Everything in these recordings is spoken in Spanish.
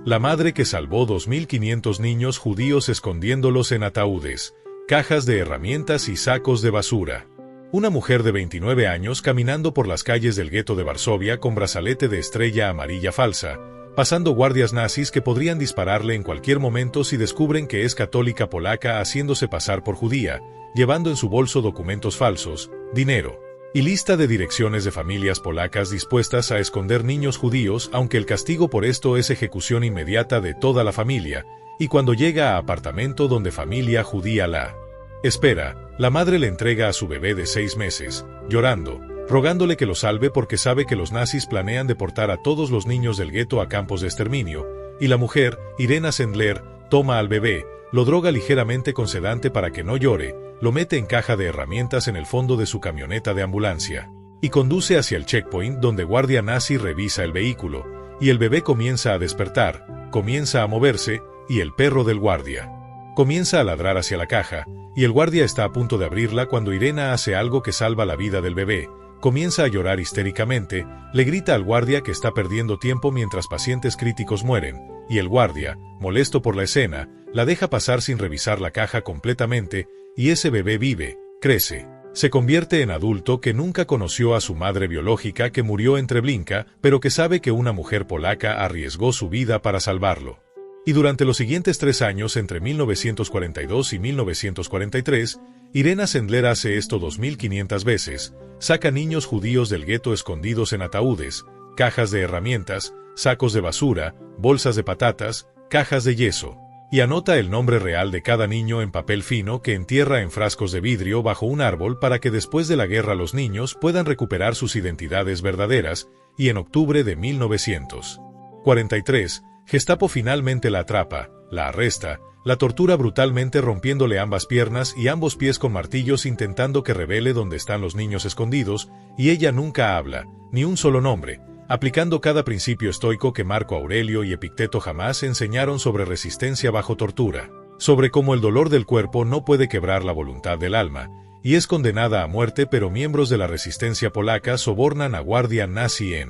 La madre que salvó 2.500 niños judíos escondiéndolos en ataúdes, cajas de herramientas y sacos de basura. Una mujer de 29 años caminando por las calles del gueto de Varsovia con brazalete de estrella amarilla falsa, pasando guardias nazis que podrían dispararle en cualquier momento si descubren que es católica polaca haciéndose pasar por judía, llevando en su bolso documentos falsos, dinero y lista de direcciones de familias polacas dispuestas a esconder niños judíos, aunque el castigo por esto es ejecución inmediata de toda la familia, y cuando llega a apartamento donde familia judía la espera, la madre le entrega a su bebé de 6 meses, llorando, rogándole que lo salve porque sabe que los nazis planean deportar a todos los niños del gueto a campos de exterminio, y la mujer, Irena Sendler, toma al bebé, lo droga ligeramente con sedante para que no llore, lo mete en caja de herramientas en el fondo de su camioneta de ambulancia, y conduce hacia el checkpoint donde guardia nazi revisa el vehículo, y el bebé comienza a despertar, comienza a moverse, y el perro del guardia comienza a ladrar hacia la caja, y el guardia está a punto de abrirla cuando Irena hace algo que salva la vida del bebé, comienza a llorar histéricamente, le grita al guardia que está perdiendo tiempo mientras pacientes críticos mueren, y el guardia, molesto por la escena, la deja pasar sin revisar la caja completamente, y ese bebé vive, crece, se convierte en adulto que nunca conoció a su madre biológica que murió en Treblinka, pero que sabe que una mujer polaca arriesgó su vida para salvarlo. Y durante los siguientes 3 años, entre 1942 y 1943, Irena Sendler hace esto 2.500 veces, saca niños judíos del gueto escondidos en ataúdes, cajas de herramientas, sacos de basura, bolsas de patatas, cajas de yeso, y anota el nombre real de cada niño en papel fino que entierra en frascos de vidrio bajo un árbol para que después de la guerra los niños puedan recuperar sus identidades verdaderas, y en octubre de 1943, Gestapo finalmente la atrapa, la arresta, la tortura brutalmente rompiéndole ambas piernas y ambos pies con martillos intentando que revele dónde están los niños escondidos, y ella nunca habla, ni un solo nombre, aplicando cada principio estoico que Marco Aurelio y Epicteto jamás enseñaron sobre resistencia bajo tortura, sobre cómo el dolor del cuerpo no puede quebrar la voluntad del alma, y es condenada a muerte, pero miembros de la resistencia polaca sobornan a guardia nazi en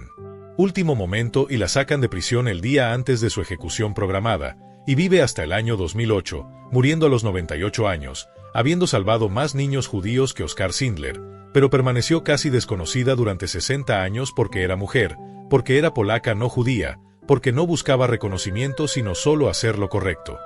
último momento y la sacan de prisión el día antes de su ejecución programada, y vive hasta el año 2008, muriendo a los 98 años, habiendo salvado más niños judíos que Oskar Schindler, pero permaneció casi desconocida durante 60 años porque era mujer, porque era polaca no judía, porque no buscaba reconocimiento sino solo hacer lo correcto.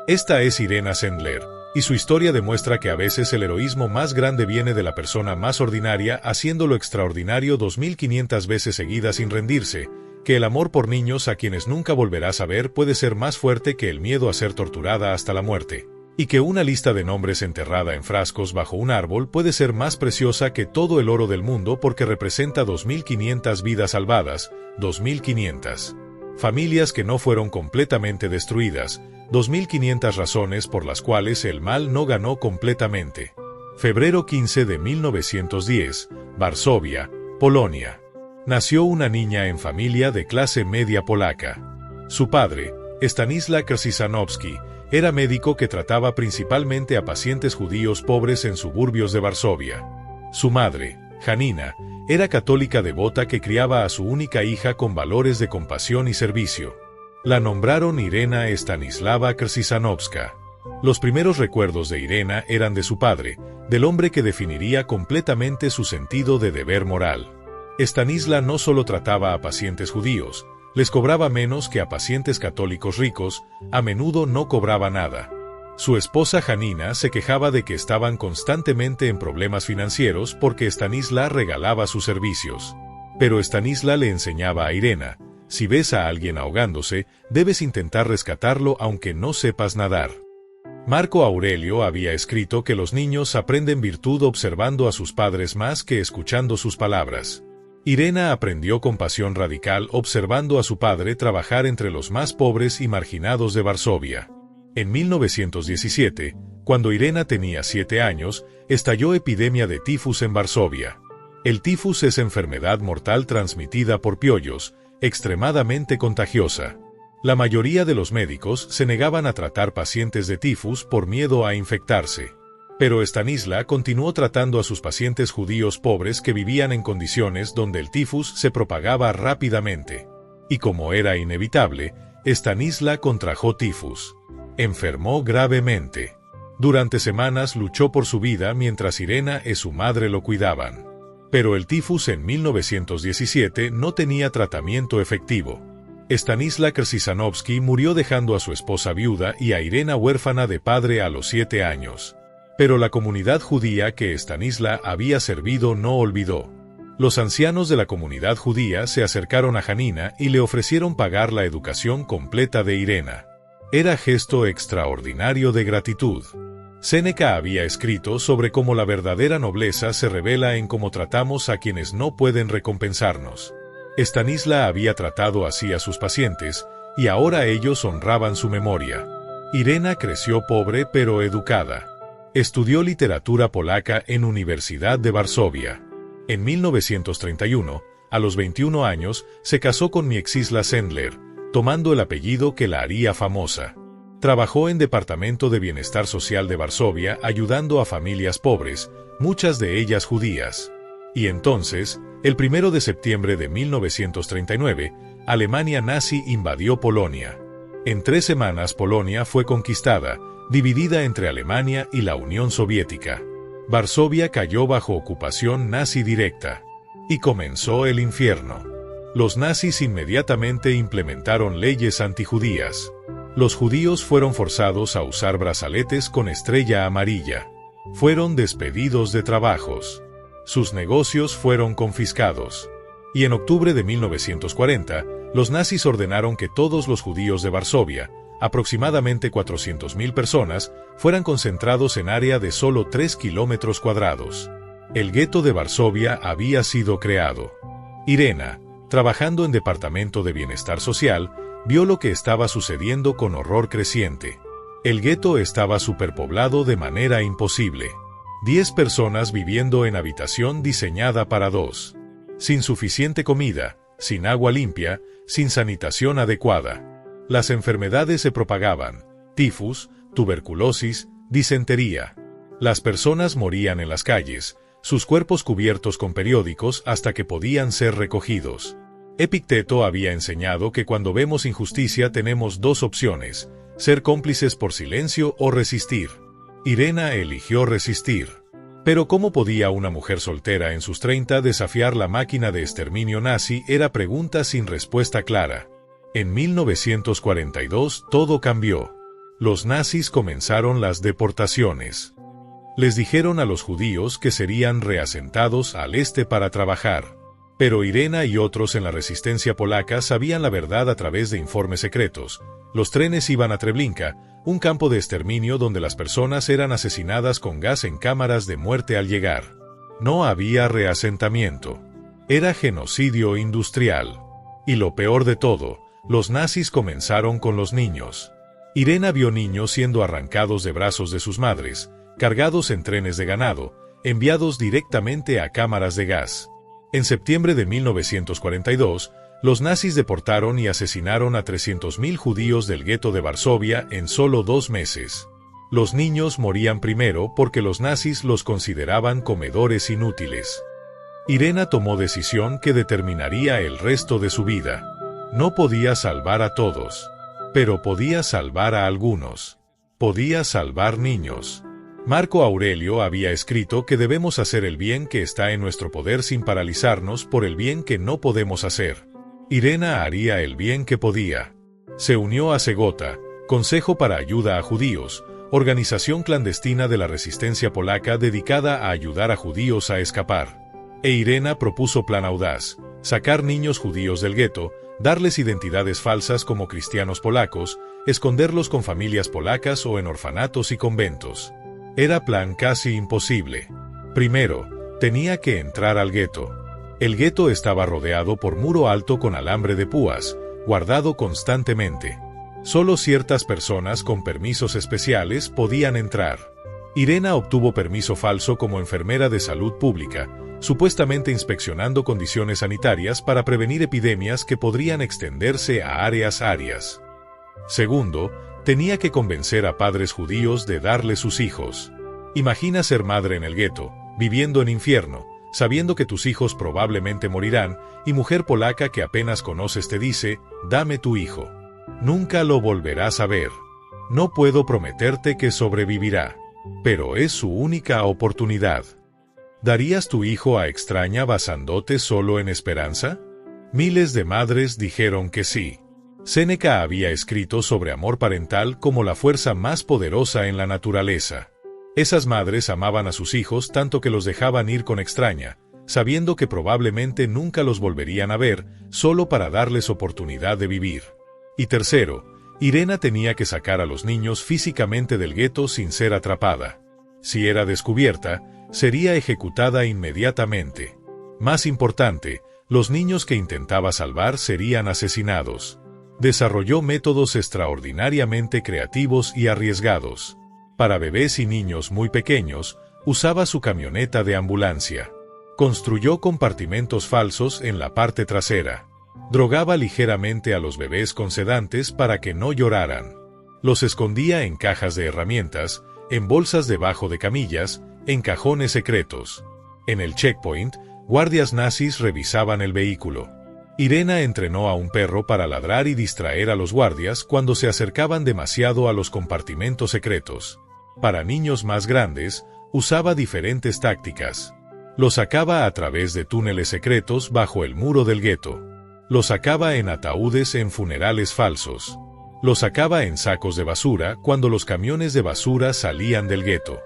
Esta es Irena Sendler, y su historia demuestra que a veces el heroísmo más grande viene de la persona más ordinaria haciendo lo extraordinario 2.500 veces seguidas sin rendirse, que el amor por niños a quienes nunca volverás a ver puede ser más fuerte que el miedo a ser torturada hasta la muerte, y que una lista de nombres enterrada en frascos bajo un árbol puede ser más preciosa que todo el oro del mundo porque representa 2.500 vidas salvadas, 2.500 familias que no fueron completamente destruidas, 2.500 razones por las cuales el mal no ganó completamente. Febrero 15 de 1910, Varsovia, Polonia. Nació una niña en familia de clase media polaca. Su padre, Stanisław Krzyżanowski, era médico que trataba principalmente a pacientes judíos pobres en suburbios de Varsovia. Su madre, Janina, era católica devota que criaba a su única hija con valores de compasión y servicio. La nombraron Irena Stanisława Krzyżanowska. Los primeros recuerdos de Irena eran de su padre, del hombre que definiría completamente su sentido de deber moral. Stanisław no solo trataba a pacientes judíos, les cobraba menos que a pacientes católicos ricos, a menudo no cobraba nada. Su esposa Janina se quejaba de que estaban constantemente en problemas financieros porque Stanisław regalaba sus servicios. Pero Stanisław le enseñaba a Irena, si ves a alguien ahogándose, debes intentar rescatarlo aunque no sepas nadar. Marco Aurelio había escrito que los niños aprenden virtud observando a sus padres más que escuchando sus palabras. Irena aprendió compasión radical observando a su padre trabajar entre los más pobres y marginados de Varsovia. En 1917, cuando Irena tenía 7 años, estalló epidemia de tifus en Varsovia. El tifus es enfermedad mortal transmitida por piollos, extremadamente contagiosa. La mayoría de los médicos se negaban a tratar pacientes de tifus por miedo a infectarse. Pero Stanisław continuó tratando a sus pacientes judíos pobres que vivían en condiciones donde el tifus se propagaba rápidamente. Y como era inevitable, Stanisla contrajo tifus. Enfermó gravemente. Durante semanas luchó por su vida mientras Irena y su madre lo cuidaban. Pero el tifus en 1917 no tenía tratamiento efectivo. Stanisla Krzyżanowski murió dejando a su esposa viuda y a Irena huérfana de padre a los 7 años. Pero la comunidad judía que Stanisla había servido no olvidó. Los ancianos de la comunidad judía se acercaron a Janina y le ofrecieron pagar la educación completa de Irena. Era gesto extraordinario de gratitud. Séneca había escrito sobre cómo la verdadera nobleza se revela en cómo tratamos a quienes no pueden recompensarnos. Stanisla había tratado así a sus pacientes, y ahora ellos honraban su memoria. Irena creció pobre pero educada. Estudió literatura polaca en Universidad de Varsovia. En 1931, a los 21 años, se casó con Mieczysław Sendler, tomando el apellido que la haría famosa. Trabajó en Departamento de Bienestar Social de Varsovia ayudando a familias pobres, muchas de ellas judías. Y entonces, el 1 de septiembre de 1939, Alemania nazi invadió Polonia. En 3 semanas Polonia fue conquistada, dividida entre Alemania y la Unión Soviética. Varsovia cayó bajo ocupación nazi directa. Y comenzó el infierno. Los nazis inmediatamente implementaron leyes antijudías. Los judíos fueron forzados a usar brazaletes con estrella amarilla. Fueron despedidos de trabajos. Sus negocios fueron confiscados. Y en octubre de 1940, los nazis ordenaron que todos los judíos de Varsovia, aproximadamente 400.000 personas, fueran concentrados en área de solo 3 kilómetros cuadrados. El gueto de Varsovia había sido creado. Irena, trabajando en Departamento de Bienestar Social, vio lo que estaba sucediendo con horror creciente. El gueto estaba superpoblado de manera imposible. 10 personas viviendo en habitación diseñada para 2. Sin suficiente comida, sin agua limpia, sin sanitación adecuada. Las enfermedades se propagaban: tifus, tuberculosis, disentería. Las personas morían en las calles, sus cuerpos cubiertos con periódicos hasta que podían ser recogidos. Epicteto había enseñado que cuando vemos injusticia tenemos 2 opciones: ser cómplices por silencio o resistir. Irena eligió resistir. Pero ¿cómo podía una mujer soltera en sus 30 desafiar la máquina de exterminio nazi? Era pregunta sin respuesta clara. En 1942 todo cambió. Los nazis comenzaron las deportaciones. Les dijeron a los judíos que serían reasentados al este para trabajar. Pero Irena y otros en la resistencia polaca sabían la verdad a través de informes secretos. Los trenes iban a Treblinka, un campo de exterminio donde las personas eran asesinadas con gas en cámaras de muerte al llegar. No había reasentamiento. Era genocidio industrial. Y lo peor de todo, los nazis comenzaron con los niños. Irena vio niños siendo arrancados de brazos de sus madres, cargados en trenes de ganado, enviados directamente a cámaras de gas. En septiembre de 1942, los nazis deportaron y asesinaron a 300.000 judíos del gueto de Varsovia en solo 2 meses. Los niños morían primero porque los nazis los consideraban comedores inútiles. Irena tomó decisión que determinaría el resto de su vida. No podía salvar a todos, pero podía salvar a algunos. Podía salvar niños. Marco Aurelio había escrito que debemos hacer el bien que está en nuestro poder sin paralizarnos por el bien que no podemos hacer. Irena haría el bien que podía. Se unió a Segota, Consejo para Ayuda a Judíos, organización clandestina de la resistencia polaca dedicada a ayudar a judíos a escapar. E Irena propuso plan audaz: sacar niños judíos del gueto, darles identidades falsas como cristianos polacos, esconderlos con familias polacas o en orfanatos y conventos. Era plan casi imposible. Primero, tenía que entrar al gueto. El gueto estaba rodeado por muro alto con alambre de púas, guardado constantemente. Solo ciertas personas con permisos especiales podían entrar. Irena obtuvo permiso falso como enfermera de salud pública, supuestamente inspeccionando condiciones sanitarias para prevenir epidemias que podrían extenderse a áreas. Segundo, tenía que convencer a padres judíos de darle sus hijos. Imagina ser madre en el gueto, viviendo en infierno, sabiendo que tus hijos probablemente morirán, y mujer polaca que apenas conoces te dice: dame tu hijo. Nunca lo volverás a ver. No puedo prometerte que sobrevivirá, pero es su única oportunidad. ¿Darías tu hijo a extraña basándote solo en esperanza? Miles de madres dijeron que sí. Séneca había escrito sobre amor parental como la fuerza más poderosa en la naturaleza. Esas madres amaban a sus hijos tanto que los dejaban ir con extraña, sabiendo que probablemente nunca los volverían a ver, solo para darles oportunidad de vivir. Y tercero, Irena tenía que sacar a los niños físicamente del gueto sin ser atrapada. Si era descubierta, sería ejecutada inmediatamente. Más importante, los niños que intentaba salvar serían asesinados. Desarrolló métodos extraordinariamente creativos y arriesgados. Para bebés y niños muy pequeños, usaba su camioneta de ambulancia. Construyó compartimentos falsos en la parte trasera. Drogaba ligeramente a los bebés con sedantes para que no lloraran. Los escondía en cajas de herramientas, en bolsas debajo de camillas, en cajones secretos. En el checkpoint, guardias nazis revisaban el vehículo. Irena entrenó a un perro para ladrar y distraer a los guardias cuando se acercaban demasiado a los compartimentos secretos. Para niños más grandes, usaba diferentes tácticas. Los sacaba a través de túneles secretos bajo el muro del gueto. Los sacaba en ataúdes en funerales falsos. Los sacaba en sacos de basura cuando los camiones de basura salían del gueto.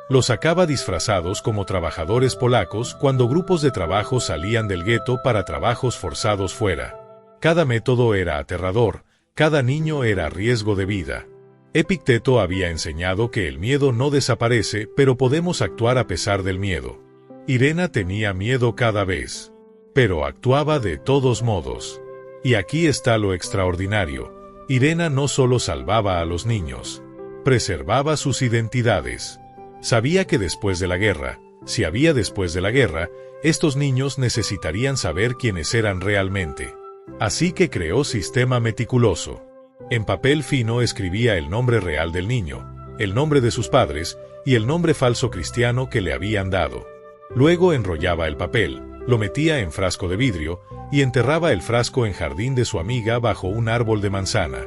Los sacaba disfrazados como trabajadores polacos cuando grupos de trabajo salían del gueto para trabajos forzados fuera. Cada método era aterrador, cada niño era riesgo de vida. Epicteto había enseñado que el miedo no desaparece, pero podemos actuar a pesar del miedo. Irena tenía miedo cada vez, pero actuaba de todos modos. Y aquí está lo extraordinario. Irena no solo salvaba a los niños, preservaba sus identidades. Sabía que después de la guerra, si había después de la guerra, estos niños necesitarían saber quiénes eran realmente. Así que creó sistema meticuloso. En papel fino escribía el nombre real del niño, el nombre de sus padres y el nombre falso cristiano que le habían dado. Luego enrollaba el papel, lo metía en frasco de vidrio y enterraba el frasco en jardín de su amiga bajo un árbol de manzana.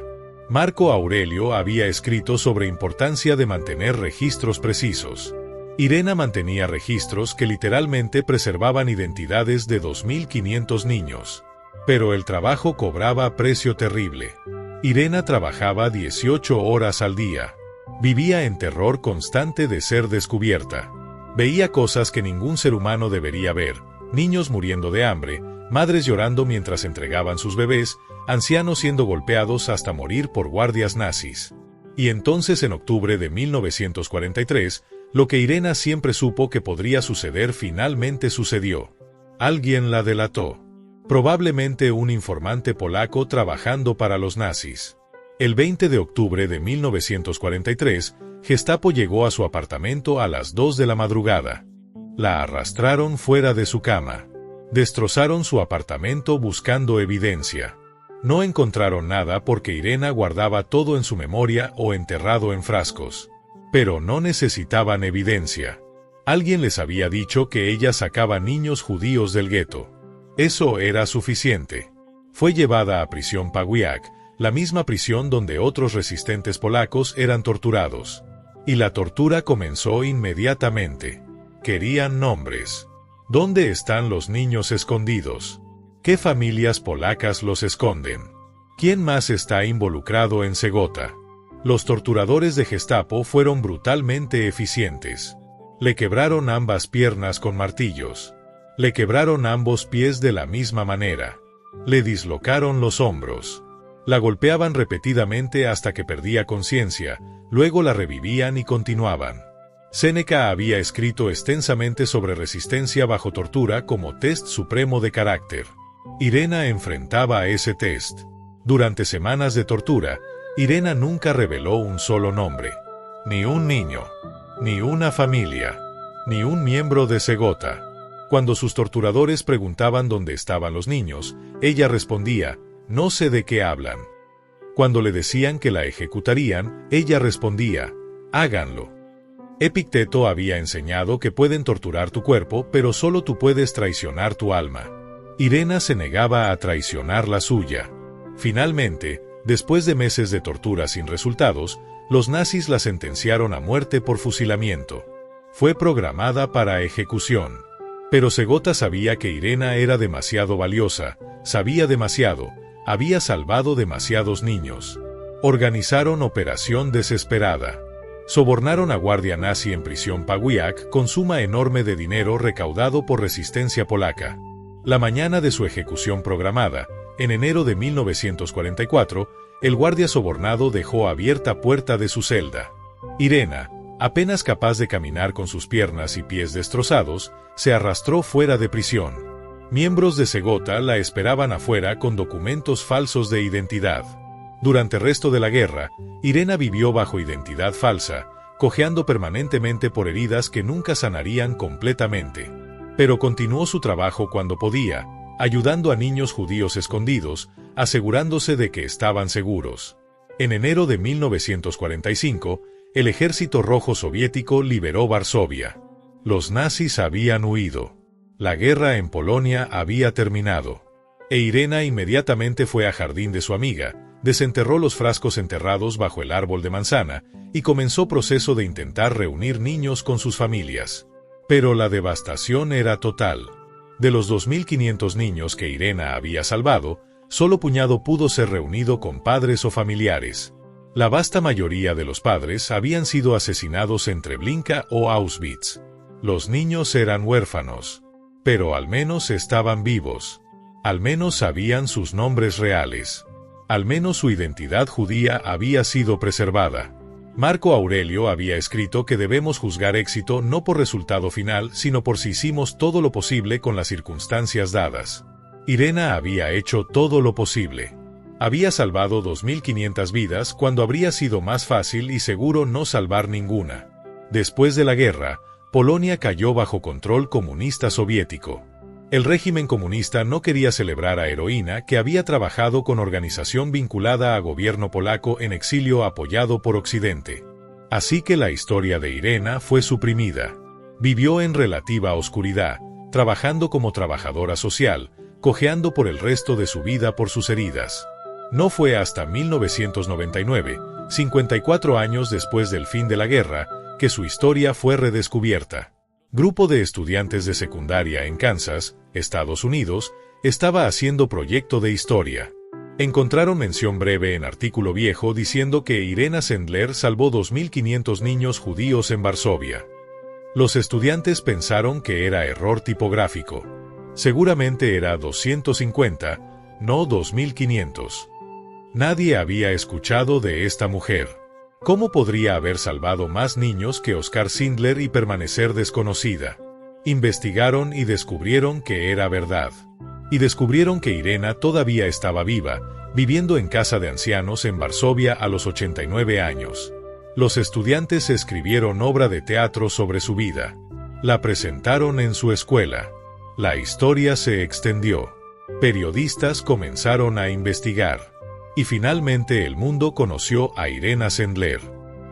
Marco Aurelio había escrito sobre importancia de mantener registros precisos. Irena mantenía registros que literalmente preservaban identidades de 2.500 niños. Pero el trabajo cobraba precio terrible. Irena trabajaba 18 horas al día. Vivía en terror constante de ser descubierta. Veía cosas que ningún ser humano debería ver: niños muriendo de hambre, madres llorando mientras entregaban sus bebés, ancianos siendo golpeados hasta morir por guardias nazis. Y entonces, en octubre de 1943, lo que Irena siempre supo que podría suceder finalmente sucedió. Alguien la delató. Probablemente un informante polaco trabajando para los nazis. El 20 de octubre de 1943, Gestapo llegó a su apartamento a las 2 de la madrugada. La arrastraron fuera de su cama. Destrozaron su apartamento buscando evidencia. No encontraron nada porque Irena guardaba todo en su memoria o enterrado en frascos. Pero no necesitaban evidencia. Alguien les había dicho que ella sacaba niños judíos del gueto. Eso era suficiente. Fue llevada a prisión Pawiak, la misma prisión donde otros resistentes polacos eran torturados. Y la tortura comenzó inmediatamente. Querían nombres. ¿Dónde están los niños escondidos? ¿Qué familias polacas los esconden? ¿Quién más está involucrado en Segota? Los torturadores de Gestapo fueron brutalmente eficientes. Le quebraron ambas piernas con martillos. Le quebraron ambos pies de la misma manera. Le dislocaron los hombros. La golpeaban repetidamente hasta que perdía conciencia, luego la revivían y continuaban. Séneca había escrito extensamente sobre resistencia bajo tortura como test supremo de carácter. Irena enfrentaba a ese test. Durante semanas de tortura, Irena nunca reveló un solo nombre. Ni un niño, ni una familia, ni un miembro de Segota. Cuando sus torturadores preguntaban dónde estaban los niños, ella respondía: no sé de qué hablan. Cuando le decían que la ejecutarían, ella respondía: háganlo. Epicteto había enseñado que pueden torturar tu cuerpo, pero solo tú puedes traicionar tu alma. Irena se negaba a traicionar la suya. Finalmente, Después de meses de tortura sin resultados, los nazis la sentenciaron a muerte por fusilamiento. Fue programada para ejecución. Pero Segota sabía que Irena era demasiado valiosa, sabía demasiado, había salvado demasiados niños. Organizaron Operación Desesperada. Sobornaron a guardia nazi en prisión Pawiak con suma enorme de dinero recaudado por resistencia polaca. La mañana de su ejecución programada, en enero de 1944, el guardia sobornado dejó abierta puerta de su celda. Irena, apenas capaz de caminar con sus piernas y pies destrozados, se arrastró fuera de prisión. Miembros de Segota la esperaban afuera con documentos falsos de identidad. Durante el resto de la guerra, Irena vivió bajo identidad falsa, cojeando permanentemente por heridas que nunca sanarían completamente. Pero continuó su trabajo cuando podía, ayudando a niños judíos escondidos, asegurándose de que estaban seguros. En enero de 1945, el Ejército Rojo Soviético liberó Varsovia. Los nazis habían huido. La guerra en Polonia había terminado. E Irena inmediatamente fue a jardín de su amiga, desenterró los frascos enterrados bajo el árbol de manzana y comenzó proceso de intentar reunir niños con sus familias. Pero la devastación era total. De los 2.500 niños que Irena había salvado, solo puñado pudo ser reunido con padres o familiares. La vasta mayoría de los padres habían sido asesinados en Treblinka o Auschwitz. Los niños eran huérfanos. Pero al menos estaban vivos. Al menos sabían sus nombres reales. Al menos su identidad judía había sido preservada. Marco Aurelio había escrito que debemos juzgar éxito no por resultado final, sino por si hicimos todo lo posible con las circunstancias dadas. Irena había hecho todo lo posible. Había salvado 2.500 vidas cuando habría sido más fácil y seguro no salvar ninguna. Después de la guerra, Polonia cayó bajo control comunista soviético. El régimen comunista no quería celebrar a Heroína, que había trabajado con organización vinculada a gobierno polaco en exilio apoyado por Occidente. Así que la historia de Irena fue suprimida. Vivió en relativa oscuridad, trabajando como trabajadora social, cojeando por el resto de su vida por sus heridas. No fue hasta 1999, 54 años después del fin de la guerra, que su historia fue redescubierta. Grupo de estudiantes de secundaria en Kansas, Estados Unidos, estaba haciendo proyecto de historia. Encontraron mención breve en artículo viejo diciendo que Irena Sendler salvó 2.500 niños judíos en Varsovia. Los estudiantes pensaron que era error tipográfico. Seguramente era 250, no 2.500. Nadie había escuchado de esta mujer. ¿Cómo podría haber salvado más niños que Oskar Schindler y permanecer desconocida? Investigaron y descubrieron que era verdad. Y descubrieron que Irena todavía estaba viva, viviendo en casa de ancianos en Varsovia a los 89 años. Los estudiantes escribieron obra de teatro sobre su vida. La presentaron en su escuela. La historia se extendió. Periodistas comenzaron a investigar. Y finalmente el mundo conoció a Irena Sendler.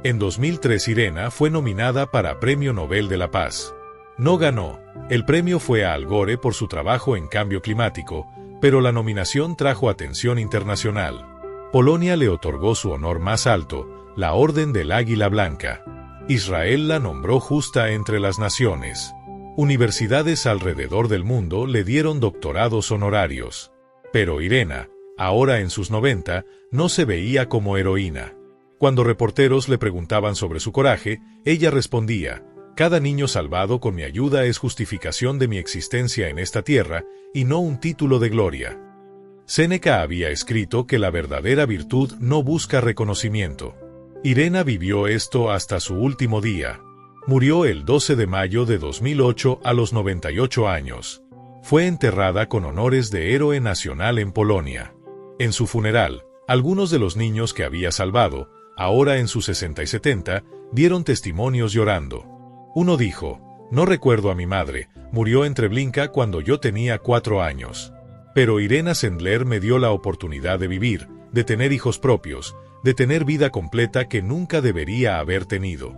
En 2003 Irena fue nominada para Premio Nobel de la Paz. No ganó. El premio fue a Al Gore por su trabajo en cambio climático, pero la nominación trajo atención internacional. Polonia le otorgó su honor más alto, la Orden del Águila Blanca. Israel la nombró justa entre las naciones. Universidades alrededor del mundo le dieron doctorados honorarios. Pero Irena, ahora en sus 90, no se veía como heroína. Cuando reporteros le preguntaban sobre su coraje, ella respondía: «Cada niño salvado con mi ayuda es justificación de mi existencia en esta tierra, y no un título de gloria». Séneca había escrito que la verdadera virtud no busca reconocimiento. Irena vivió esto hasta su último día. Murió el 12 de mayo de 2008 a los 98 años. Fue enterrada con honores de héroe nacional en Polonia. En su funeral, algunos de los niños que había salvado, ahora en sus 60 y 70, dieron testimonios llorando. Uno dijo: «No recuerdo a mi madre, murió en Treblinka cuando yo tenía 4 años. Pero Irena Sendler me dio la oportunidad de vivir, de tener hijos propios, de tener vida completa que nunca debería haber tenido».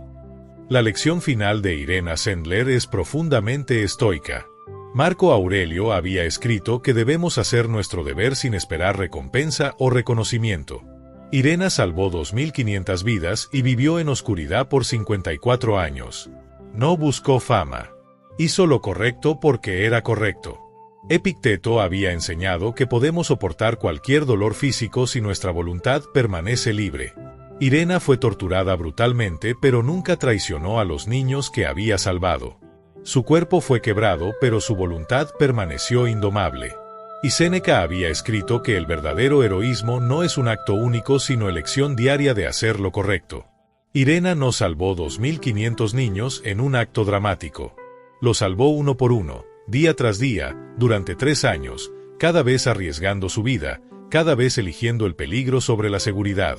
La lección final de Irena Sendler es profundamente estoica. Marco Aurelio había escrito que debemos hacer nuestro deber sin esperar recompensa o reconocimiento. Irena salvó 2.500 vidas y vivió en oscuridad por 54 años. No buscó fama. Hizo lo correcto porque era correcto. Epicteto había enseñado que podemos soportar cualquier dolor físico si nuestra voluntad permanece libre. Irena fue torturada brutalmente, pero nunca traicionó a los niños que había salvado. Su cuerpo fue quebrado, pero su voluntad permaneció indomable. Y Séneca había escrito que el verdadero heroísmo no es un acto único sino elección diaria de hacer lo correcto. Irena no salvó 2.500 niños en un acto dramático. Lo salvó uno por uno, día tras día, durante 3 años, cada vez arriesgando su vida, cada vez eligiendo el peligro sobre la seguridad.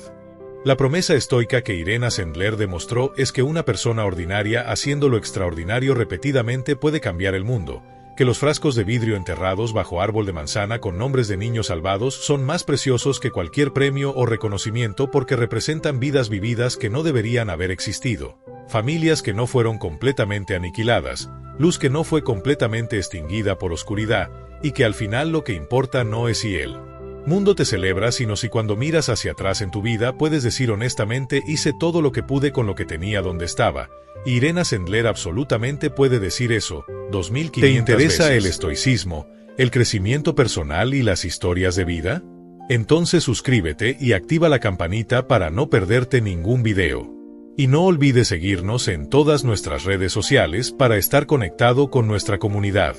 La promesa estoica que Irena Sendler demostró es que una persona ordinaria haciendo lo extraordinario repetidamente puede cambiar el mundo, que los frascos de vidrio enterrados bajo árbol de manzana con nombres de niños salvados son más preciosos que cualquier premio o reconocimiento porque representan vidas vividas que no deberían haber existido, familias que no fueron completamente aniquiladas, luz que no fue completamente extinguida por oscuridad, y que al final lo que importa no es si el mundo te celebra sino si cuando miras hacia atrás en tu vida puedes decir honestamente hice todo lo que pude con lo que tenía donde estaba. Irena Sendler absolutamente puede decir eso, 2.500 ¿Te interesa veces el estoicismo, el crecimiento personal y las historias de vida? Entonces suscríbete y activa la campanita para no perderte ningún video. Y no olvides seguirnos en todas nuestras redes sociales para estar conectado con nuestra comunidad.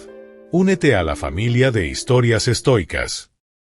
Únete a la familia de Historias Estoicas.